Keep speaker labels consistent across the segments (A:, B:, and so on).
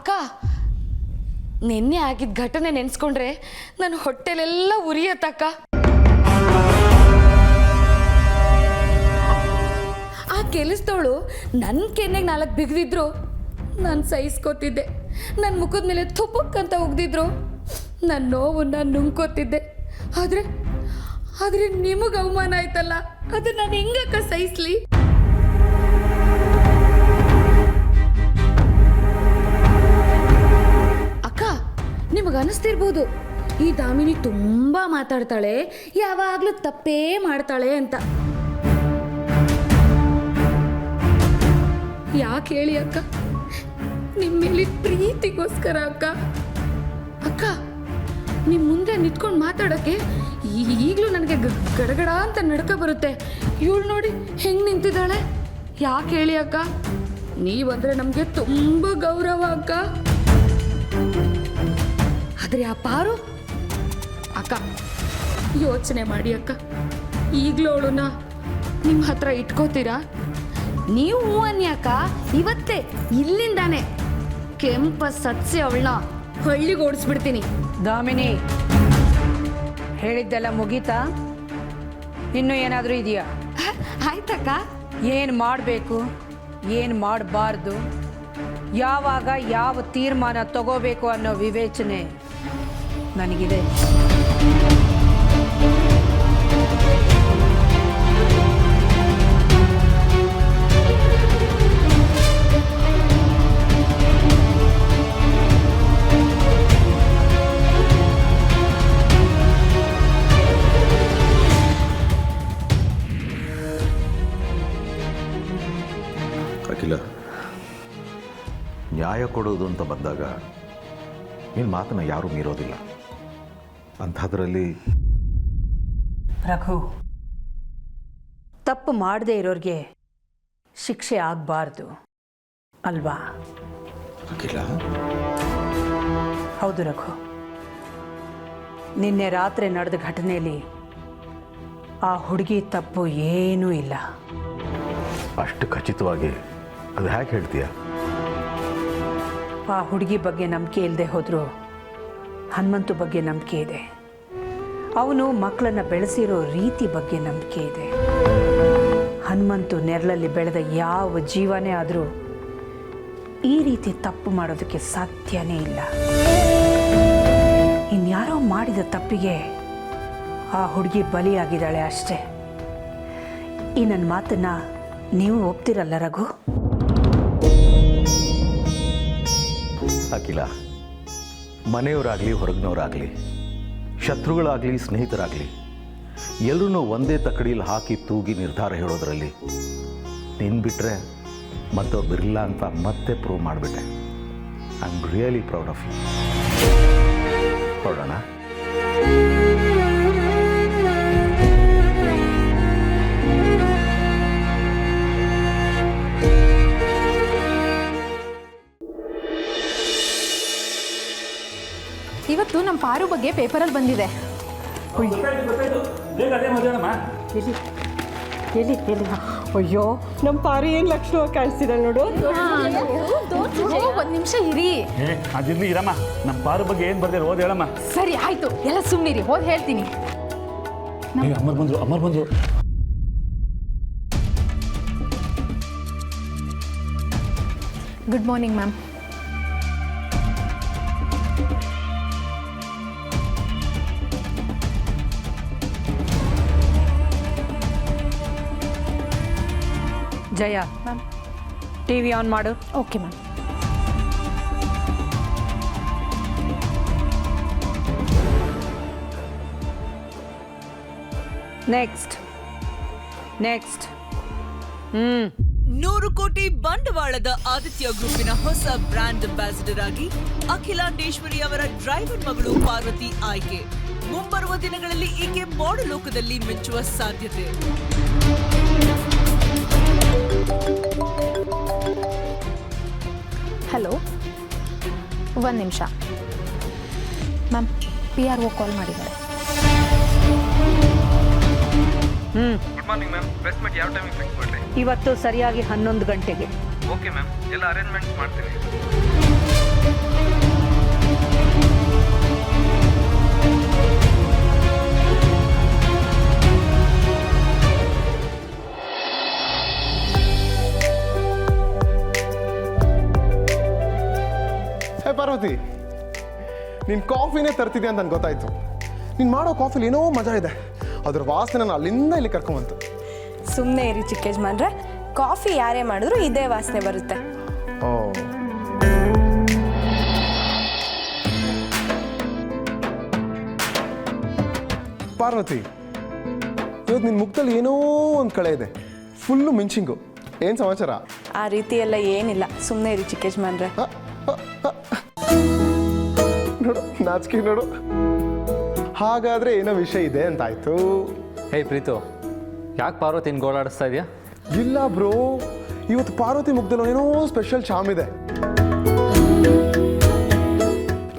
A: ಅಕ್ಕ, ನಿನ್ನೆ ಆಗಿದ್ದ ಘಟನೆ ನೆನೆಸ್ಕೊಂಡ್ರೆ ನನ್ನ ಹೊಟ್ಟೆಲೆಲ್ಲ ಉರಿಯತ್ತಕ್ಕ. ಆ ಕೆಲಸದವಳು ನನ್ನ ಕೆನ್ನೆಗೆ 4 ಬಿಗಿದಿದ್ರು ನಾನು ಸಹಿಸ್ಕೋತಿದ್ದೆ. ನನ್ನ ಮುಖದ ಮೇಲೆ ತುಪ್ಪಕ್ಕಂತ ಉಗ್ದಿದ್ರು ನನ್ನ ನೋವನ್ನು ನುಂಗ್ಕೋತಿದ್ದೆ. ಆದರೆ ನಿಮಗೆ ಅವಮಾನ ಆಯ್ತಲ್ಲ, ಅದು ನಾನು ಹೆಂಗಕ್ಕ ಸಹಿಸ್ಲಿ? ಅಕ್ಕ, ನಿಮಗೆ ಅನಿಸ್ತಿರ್ಬೋದು ಈ ದಾಮಿನಿ ತುಂಬ ಮಾತಾಡ್ತಾಳೆ, ಯಾವಾಗಲೂ ತಪ್ಪೇ ಮಾಡ್ತಾಳೆ ಅಂತ. ಯಾಕೆ ಹೇಳಿ ಅಕ್ಕ? ನಿಮ್ಮ ಮೇಲೆ ಪ್ರೀತಿಗೋಸ್ಕರ ಅಕ್ಕ. ಅಕ್ಕ, ನಿಮ್ಮ ಮುಂದೆ ನಿಂತ್ಕೊಂಡು ಮಾತಾಡೋಕ್ಕೆ ಈಗಲೂ ನನಗೆ ಗಡಗಡ ಅಂತ ನಡ್ಕ ಬರುತ್ತೆ. ಇವಳು ನೋಡಿ ಹೆಂಗೆ ನಿಂತಿದ್ದಾಳೆ. ಯಾಕೆ ಹೇಳಿ ಅಕ್ಕ? ನೀವಂದ್ರೆ ನಮಗೆ ತುಂಬ ಗೌರವ ಅಕ್ಕ. ಆದರೆ ಆ ಪಾರು ಅಕ್ಕ, ಯೋಚನೆ ಮಾಡಿ ಅಕ್ಕ, ಈಗಲೂ ಅವಳನ್ನ ನಿಮ್ಮ ಹತ್ರ ಇಟ್ಕೋತೀರಾ? ನೀವು ಹೂ ಅನ್ನಿ ಅಕ್ಕ, ಇವತ್ತೇ ಇಲ್ಲಿಂದಾನೆ ಕೆಂಪ ಸತ್ಸಿ ಅವಳನ್ನ ಹಳ್ಳಿಗೆ ಓಡಿಸ್ಬಿಡ್ತೀನಿ.
B: ದಾಮಿನಿ, ಹೇಳಿದ್ದೆಲ್ಲ ಮುಗೀತಾ? ಇನ್ನೂ ಏನಾದರೂ ಇದೆಯಾ?
A: ಆಯ್ತಕ್ಕ.
B: ಏನು ಮಾಡಬೇಕು, ಏನು ಮಾಡಬಾರ್ದು, ಯಾವಾಗ ಯಾವ ತೀರ್ಮಾನ ತಗೋಬೇಕು ಅನ್ನೋ ವಿವೇಚನೆ ನನಗಿದೆ.
C: ಅಖಿಲ, ನ್ಯಾಯ ಕೊಡೋದು ಅಂತ ಬಂದಾಗ ನಿನ್ನ ಮಾತನ್ನು ಯಾರೂ ಮೀರೋದಿಲ್ಲ. ಅಂಥದ್ರಲ್ಲಿ
B: ರಘು, ತಪ್ಪು ಮಾಡದೇ ಇರೋರಿಗೆ ಶಿಕ್ಷೆ ಆಗಬಾರ್ದು ಅಲ್ವಾ?
C: ಅಖಿಲ,
B: ಹೌದು ರಘು, ನಿನ್ನೆ ರಾತ್ರಿ ನಡೆದ ಘಟನೆಯಲ್ಲಿ ಆ ಹುಡುಗಿ ತಪ್ಪು ಏನೂ ಇಲ್ಲ.
C: ಅಷ್ಟು ಖಚಿತವಾಗಿ ಅದು ಹೇಗೆ ಹೇಳ್ತೀಯ?
B: ಆ ಹುಡುಗಿ ಬಗ್ಗೆ ನಂಬಿಕೆ ಇಲ್ಲದೆ ಹೋದರೂ ಹನುಮಂತು ಬಗ್ಗೆ ನಂಬಿಕೆ ಇದೆ. ಅವನು ಮಕ್ಕಳನ್ನು ಬೆಳೆಸಿರೋ ರೀತಿ ಬಗ್ಗೆ ನಂಬಿಕೆ ಇದೆ. ಹನುಮಂತು ನೆರಳಲ್ಲಿ ಬೆಳೆದ ಯಾವ ಜೀವನೇ ಆದರೂ ಈ ರೀತಿ ತಪ್ಪು ಮಾಡೋದಕ್ಕೆ ಸಾಧ್ಯನೇ ಇಲ್ಲ. ಇನ್ಯಾರೋ ಮಾಡಿದ ತಪ್ಪಿಗೆ ಆ ಹುಡುಗಿ ಬಲಿಯಾಗಿದ್ದಾಳೆ ಅಷ್ಟೇ. ಈ ನನ್ನ ಮಾತನ್ನು ನೀವು ಒಪ್ತಿರಲ್ಲ ರಘು?
C: ಅಖಿಲ, ಮನೆಯವರಾಗಲಿ ಹೊರಗಿನವರಾಗಲಿ, ಶತ್ರುಗಳಾಗಲಿ ಸ್ನೇಹಿತರಾಗಲಿ, ಎಲ್ಲರೂ ಒಂದೇ ತಕ್ಕಡಿಯಲ್ಲಿ ಹಾಕಿ ತೂಗಿ ನಿರ್ಧಾರ ಹೇಳೋದ್ರಲ್ಲಿ ನೀನು ಬಿಟ್ಟರೆ ಮತ್ತೊಬ್ಬರಿಲ್ಲ ಅಂತ ಮತ್ತೆ ಪ್ರೂವ್ ಮಾಡಿಬಿಟ್ಟೆ. I am really proud of you. ಹೊರಡೋಣ.
D: ಇವತ್ತು ನಮ್ಮ ಪಾರು ಬಗ್ಗೆ ಪೇಪರಲ್ಲಿ ಬಂದಿದೆ.
E: ಎಲ್ಲಿ ಅಯ್ಯೋ, ನಮ್ಮ ಪಾರು ಏನು ಲಕ್ಷಣವಾಗಿ ಕಾಣಿಸ್ತಿದ್ದಾಳೆ ನೋಡು.
D: ಒಂದು ನಿಮಿಷ ಇರಿ.
F: ಅದಿರ್ಲಿ ಇರಮ್ಮ, ನಮ್ಮ ಪಾರು ಬಗ್ಗೆ ಏನು ಬರ್ದಿರ ಓದಿ ಹೇಳಮ್ಮ.
D: ಸರಿ ಆಯ್ತು, ಎಲ್ಲ ಸುಮ್ಮನಿರಿ, ಓದಿ ಹೇಳ್ತೀನಿ.
F: ಅಮ್ಮರ್ ಬಂದ್ರು.
D: Good morning ma'am.
B: Jaya,
D: ma'am
B: TV on ಮಾಡು.
D: Okay ma'am.
B: ನೆಕ್ಸ್ಟ್
G: 100 ಕೋಟಿ ಬಂಡವಾಳದ ಆದಿತ್ಯ ಗ್ರೂಪಿನ ಹೊಸ ಬ್ರಾಂಡ್ ಅಂಬಾಸಿಡರ್ ಆಗಿ ಅಖಿಲಾಂಡೇಶ್ವರಿ ಅವರ ಡ್ರೈವರ್ ಮಗಳು ಪಾರ್ವತಿ ಆಯ್ಕೆ. ಮುಂಬರುವ ದಿನಗಳಲ್ಲಿ ಈಕೆ ಮಾಡೆಲ್ ಲೋಕದಲ್ಲಿ ಮೆಚ್ಚುವ ಸಾಧ್ಯತೆ.
D: ಹಲೋ, ಒಂದು ನಿಮಿಷ ಮ್ಯಾಮ್, PRO ಕಾಲ್ ಮಾಡಿದ್ದಾರೆ.
H: Good morning ma'am. Press meet ಯಾವ ಟೈಮಿಗೆ ಫಿಕ್ಸ್ ಮಾಡ್ರಿ?
B: ಇವತ್ತು ಸರಿಯಾಗಿ 11 ಗಂಟೆಗೆ.
H: ಓಕೆ ಮ್ಯಾಮ್, ಎಲ್ಲ ಅರೇಂಜ್ಮೆಂಟ್ಸ್ ಮಾಡ್ತೀನಿ.
I: ಪಾರ್ವತಿ, ನೀನು ಕಾಫಿನೇ ತರ್ತಿದ್ದೆ ಅಂತ ನನಗೆ ಗೊತ್ತಾಯ್ತು. ನೀನು ಮಾಡೋ ಕಾಫಿಲಿ ಏನೋ ಮಜಾ ಇದೆ. ಅದ್ರ ವಾಸನೆ ಅಲ್ಲಿಂದ ಇಲ್ಲಿ ಕರ್ಕೊಂಬಂತು.
E: ಸುಮ್ಮನೆ ಇರಿ ಚಿಕ್ಕ ಯಜಮಾನ್ರೆ, ಕಾಫಿ ಯಾರೇ ಮಾಡಿದ್ರು ಇದೇ ವಾಸನೆ ಬರುತ್ತೆ.
I: ಓ, ಪಾರ್ವತಿ, ಇವತ್ತು ನಿನ್ನ ಮುಖದಲ್ಲಿ ಏನೋ ಒಂದು ಕಳೆ ಇದೆ. ಫುಲ್ಲು ಮಿಂಚಿಂಗು. ಏನು ಸಮಾಚಾರ?
E: ಆ ರೀತಿ ಎಲ್ಲ ಏನಿಲ್ಲ, ಸುಮ್ಮನೆ ಇರಿ ಚಿಕ್ಕ ಯಜಮಾನ್ರೆ.
I: ನೋಡು, ನಾಚಿಕೆ ನೋಡು. ಹಾಗಾದ್ರೆ ಏನೋ ವಿಷಯ ಇದೆ ಅಂತಾಯ್ತು.
H: ಹೇ ಪ್ರೀತು, ಯಾಕೆ ಪಾರ್ವತಿನ ಗೋಳಾಡಿಸ್ತಾ ಇದೆಯಾ?
I: ಇಲ್ಲ ಬ್ರೋ, ಇವತ್ತು ಪಾರ್ವತಿ ಮುಖದಲ್ಲಿ ಏನೋ ಸ್ಪೆಷಲ್ ಚಾಮ್ ಇದೆ.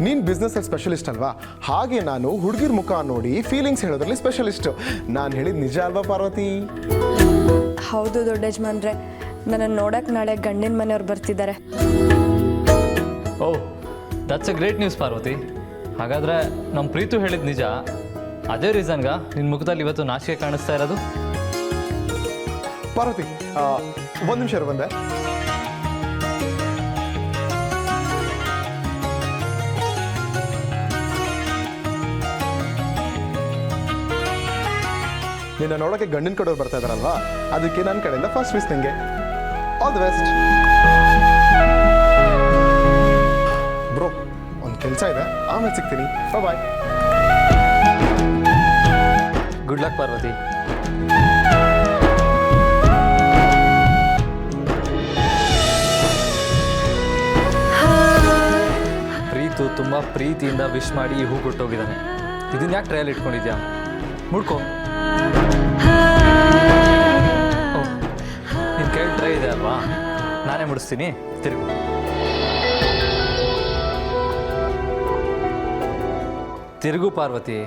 I: ನೀನು ಬಿಸ್ನೆಸ್ಸಲ್ಲಿ ಸ್ಪೆಷಲಿಸ್ಟ್ ಅಲ್ವಾ, ಹಾಗೆ ನಾನು ಹುಡುಗಿರ ಮುಖ ನೋಡಿ ಫೀಲಿಂಗ್ಸ್ ಹೇಳೋದ್ರಲ್ಲಿ ಸ್ಪೆಷಲಿಸ್ಟು. ನಾನು ಹೇಳಿದ ನಿಜ ಅಲ್ವಾ ಪಾರ್ವತಿ?
E: ಹೌದು ದೊಡ್ಡ ಯಜಮಾನ್ರೆ, ನನ್ನನ್ನು ನೋಡಕ್ಕೆ ನಾಳೆ ಗಂಡಿನ ಮನೆಯವ್ರು ಬರ್ತಿದ್ದಾರೆ.
H: Oh, that's a great news Parvati. ಹಾಗಾದರೆ ನಮ್ಮ ಪ್ರೀತು ಹೇಳಿದ ನಿಜ. ಅದೇ ರೀಸನ್ಗ ನಿನ್ನ ಮುಖದಲ್ಲಿ ಇವತ್ತು ನಾಚಿಕೆ ಕಾಣಿಸ್ತಾ ಇರೋದು?
I: ಪಾರ್ವತಿ, ಒಂದು ನಿಮಿಷ ಇರು, ಬಂದೆ. ನಿನ್ನ ನೋಡೋಕ್ಕೆ ಗಂಡಿನ ಕಡೆಯವ್ರು ಬರ್ತಾ ಇದಾರಲ್ವಾ, ಅದಕ್ಕೆ ನನ್ನ ಕಡೆಯಿಂದ ಫಸ್ಟ್ ವಿಶ್ ನಿಂಗೆ. All the best bro. ಒಂದು ಕೆಲಸ ಇದೆ, ಆಮೇಲೆ ಸಿಗ್ತೀನಿ. Bye.
H: Good luck Parvati. Preethu ತುಂಬ ಪ್ರೀತಿಯಿಂದ ವಿಶ್ ಮಾಡಿ ಈ ಹೂ ಕೊಟ್ಟೋಗಿದ್ದಾನೆ. ಇದನ್ನ ಯಾಕೆ ಟ್ರಯಲ್ ಇಟ್ಕೊಂಡಿದ್ಯಾ? ಮುಡ್ಕೋ. ನಿನ್ನ ಕೈ ಟ್ರೈ ಇದೆ ಅಲ್ವಾ, ನಾನೇ ಮುಡಿಸ್ತೀನಿ. ತಿರುಗು ಪಾರ್ವತಿ.